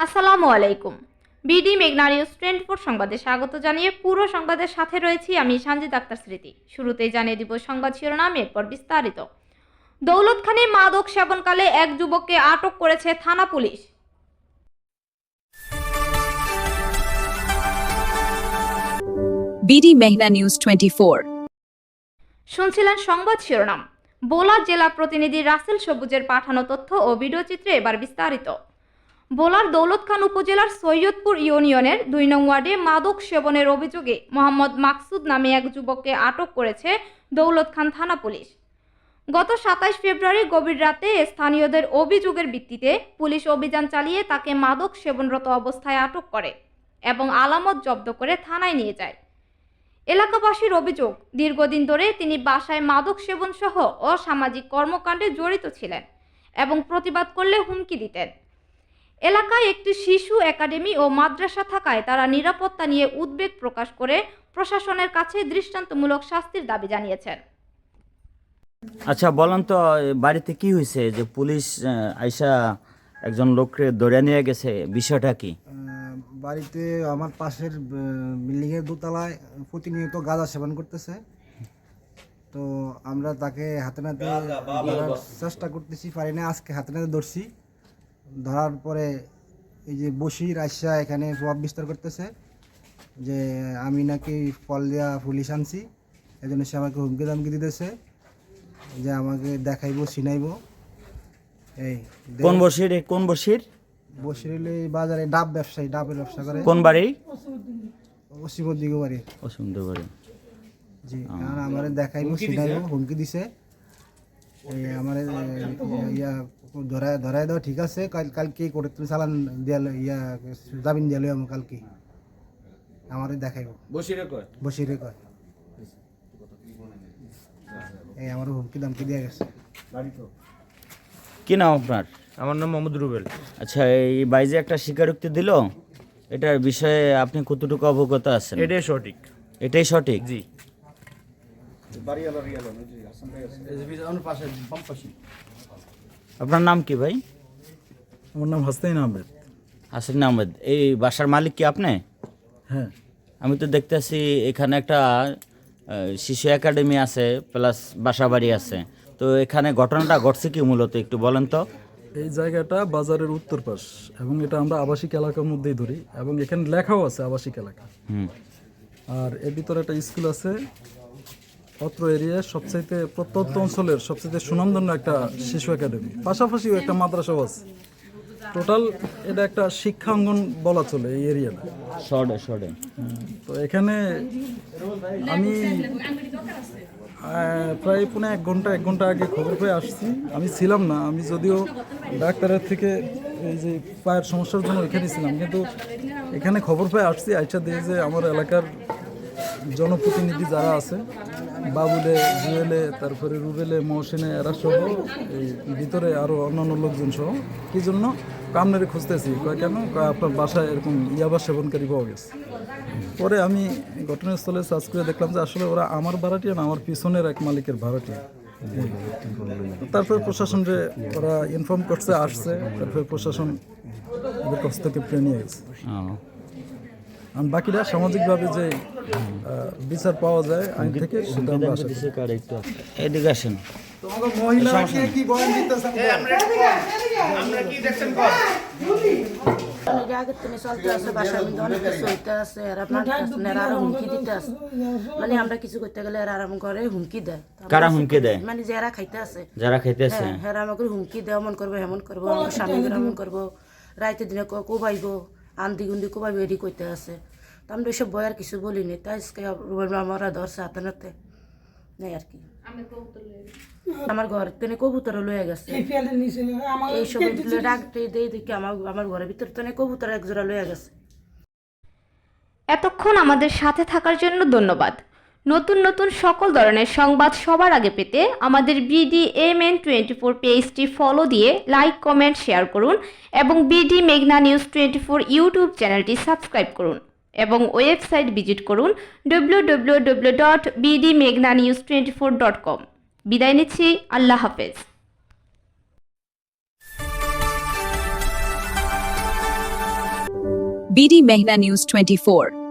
আসসালামু আলাইকুম। বিডি মেঘনা নিউজ 24 সংবাদে স্বাগত জানিয়ে পুরো সংবাদের সাথে রয়েছি আমি সানজিদ আক্তার স্মৃতি। শুরুতেই জানিয়ে দিব সংবাদ শিরোনাম, এরপর বিস্তারিত। দৌলতখানে মাদক সেবনকালে এক যুবককে আটক করেছে থানা পুলিশ। বিডি মেঘনা নিউজ 24। শুনছিলেন সংবাদ শিরোনাম। বোলার জেলা প্রতিনিধি রাসেল সবুজের পাঠানো তথ্য ও ভিডিওচিত্রে এবার বিস্তারিত। বোলার দৌলতখান উপজেলার সৈয়দপুর ইউনিয়নের 2 নং ওয়ার্ডে মাদক সেবনের অভিযোগে মোহাম্মদ মাকসুদ নামে এক যুবককে আটক করেছে দৌলতখান থানা পুলিশ। গত 27 ফেব্রুয়ারি গভীর রাতে স্থানীয়দের অভিযোগের ভিত্তিতে পুলিশ অভিযান চালিয়ে তাকে মাদক সেবনরত অবস্থায় আটক করে এবং আলামত জব্দ করে থানায় নিয়ে যায়। এলাকাবাসীর অভিযোগ, দীর্ঘদিন ধরে তিনি বাসায় মাদক সেবন সহ অসামাজিক কর্মকাণ্ডে জড়িত ছিলেন এবং প্রতিবাদ করলে হুমকি দিতেন। এলাকায় একটি শিশু একাডেমি ও মাদ্রাসা থাকায় তারা নিরাপত্তা নিয়ে উদ্বেগ প্রকাশ করে প্রশাসনের কাছে দৃষ্টান্তমূলক শাস্তির দাবি জানিয়েছেন। আচ্ছা বলেন তো, বাড়িতে কি হয়েছে যে পুলিশ আইসা একজন লোককে ধরে নিয়ে গেছে, বিষয়টা কি? বাড়িতে আমার পাশের বিল্ডিংয়ের দোতলায় প্রতিনিয়ত গাঁজা সেবন করতেছে। তো আমরা তাকে হাতে নাতে ধরার চেষ্টা করতেছি, পারি না। আজকে হাতে নাতে ধরছি। ধরার পরে এই যে বসির আইসা এখানে প্রভাব বিস্তার করতেছে যে আমি নাকি ফল দিয়া পুলিশ আনছি, এই জন্য সে আমাকে হুমকি দামকি দিতেছে যে আমাকে দেখাইবো, চিনাইবো। এই কোন বসির? কোন বসির? বসিরলে বাজারে ডাব ব্যবসায়ী, ডাবের ব্যবসা করে। কোন বাড়ি? অসীমদ্দিগো বাড়ি। সুন্দর বাড়ি। জি, আর আমারে দেখাইবো, চিনাইবো, হুমকি দিছে। এই আমারে ধরায় দাও, ঠিক আছে, কালকে করে তুমি চালান দিয়াল জামিন দিয়ালে আমার কালকে আমারে দেখাইবো। বসিরে কয় এই আমার হুমকি দামকি দিয়ে গেছে। কি নাম আপনার? আমার নাম মোহাম্মদ রুবেল। আচ্ছা, এই বাইজে একটা স্বীকারোক্তি দিল, এটার বিষয়ে আপনি কতটুকু অবগত আছেন? এটাই সঠিক। এটাই সঠিক? জি। আপনার নাম কি ভাই? আমার নাম হাসনাইন আহমেদ। হাসিন আহমেদ। এই বাসার মালিক কি আপনি? হ্যাঁ, আমি তো দেখতেছি এখানে একটা শিশু একাডেমি আছে, প্লাস বাসা বাড়ি আছে। তো এখানে ঘটনাটা ঘটছে কি মূলত একটু বলেন তো। এই জায়গাটা বাজারের উত্তর পাশ এবং এটা আমরা আবাসিক এলাকার মধ্যেই ধরি এবং এখানে লেখাও আছে আবাসিক এলাকা। আর এর ভিতরে একটা স্কুল আছে। অত্র এরিয়ার সবচাইতে প্রত্যন্ত অঞ্চলের সবচাইতে সুনামধন্য একটা শিশু একাডেমি, পাশাপাশিও একটা মাদ্রাসাও আছে। টোটাল এটা একটা শিক্ষা অঙ্গন বলা চলে এই এরিয়াটা। শর্টে তো এখানে আমি প্রায় পৌনে এক ঘন্টা আগে খবর পেয়ে আসছি। আমি ছিলাম না, আমি যদিও ডাক্তারের থেকে এই যে পায়ের সমস্যার জন্য এখানে ছিলাম, কিন্তু এখানে খবর পেয়ে আসছি। আইসা দিয়ে যে আমার এলাকার জনপ্রতিনিধি যারা আছে, বাবুলে, জুয়েলে, তারপরে রুবেলে, মহসিনে, এরা সহ এই ভিতরে আরও অন্যান্য লোকজন সহ কি জন্য কামনারে খুঁজতেছি। কয় কেন? আপনার বাসায় এরকম ইয়াবা সেবনকারী পাওয়া গেছে। পরে আমি ঘটনাস্থলে সার্চ করে দেখলাম যে আসলে ওরা আমার ভাড়াটিয়া না, আমার পিছনের এক মালিকের ভাড়াটিয়া। তারপরে প্রশাসনরে ওরা ইনফর্ম করছে, আসছে। তারপরে প্রশাসন ওদের কাছ থেকে প্লেন নিয়ে গেছে। আর বাকিরা সামাজিকভাবে যে বিচার পাওয়া যায় আইন থেকে, সেটা আমরা আশা করি। এদিকে আসেন। আগের থেকে চলতে আছে, বাসার মধ্যে অনেক কিছু হইতে আছে, এরা মারতেছে, এরা আরো হুমকি দিতে আছে। মানে আমরা কিছু করতে গেলে এরা আরাম করে হুমকি দেয়। কারা হুমকি দেয়? মানে যারা খাইতে আছে, যারা খাইতেছে, হ্যাঁ, আমাকে হুমকি দেয়, এমন করবো হেমন করবো, আমার স্বামীকে এমন করবো, রাইতে দিনে কোবাইবো, আন্দি গুন্দি কোবাইবো, এডি করতে আছে। তো আমরা এসব বই আর কিছু বলিনি। তাই আমরা ধরছে হাতে নাতে নেই আর কি। আমার ঘর থেকে কবুতর লয়ে গেছে, এইসব ডাকতে দিয়ে দেখি আমার ঘরের ভিতর থেকে কবুতর এক জোড়া লয়ে গেছে। এতক্ষণ আমাদের সাথে থাকার জন্য ধন্যবাদ। নতুন নতুন সকল ধরনের সংবাদ সবার আগে পেতে আমাদের BDMN24 পেজটি ফলো দিয়ে লাইক, কমেন্ট, শেয়ার করুন এবং বিডি মেঘনা নিউজ 24 ইউটিউব চ্যানেলটি সাবস্ক্রাইব করুন এবং ওয়েবসাইট ভিজিট করুন www.bdmeghnanews24.com। বিদায় নিচ্ছি, আল্লাহ হাফেজ। BD Mehna News 24